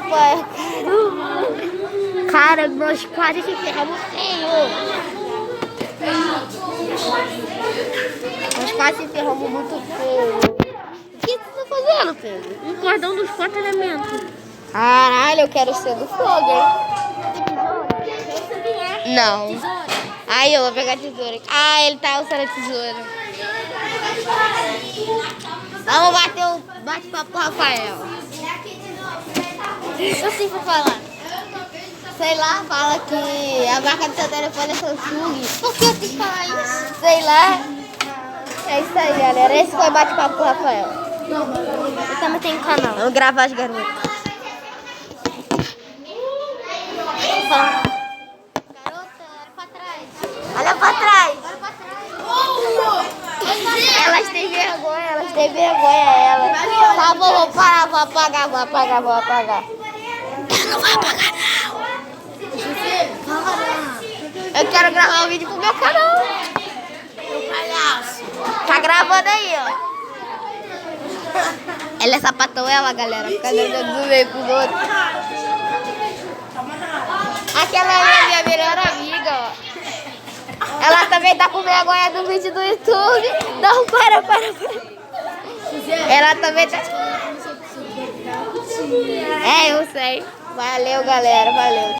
pai. Cara, nós quase se ferramos feio. Nós quase se ferramos muito feio. O que você tá fazendo, Pedro? Um cordão dos 4 elementos. Caralho, eu quero ser do fogo, hein? Não. Aí eu vou pegar a tesoura. Ah, ele tá usando a tesoura. Vamos bater o bate-papo com o Rafael. Eu sei pra falar. Sei lá, fala que a marca do seu telefone é Samsung. Por que eu tenho que falar isso? Sei lá. É isso aí, galera. Esse foi o bate-papo com o Rafael. Eu também tenho canal. Vamos gravar as garotas. Garota, olha pra trás. Olha pra trás. Olha pra trás. Elas têm vergonha, elas. Tá bom, vou parar, vou apagar. Eu não vou apagar, não. Eu quero gravar um vídeo pro meu canal. Meu palhaço. Tá gravando aí, ó. Ela é sapatão, ela, galera. Fica dando do meio pros outros. Aquela é a minha melhor amiga, ó. Ela também tá com vergonha do vídeo do YouTube. Não, para. Ela também tá... É, eu sei. Valeu, galera. Valeu.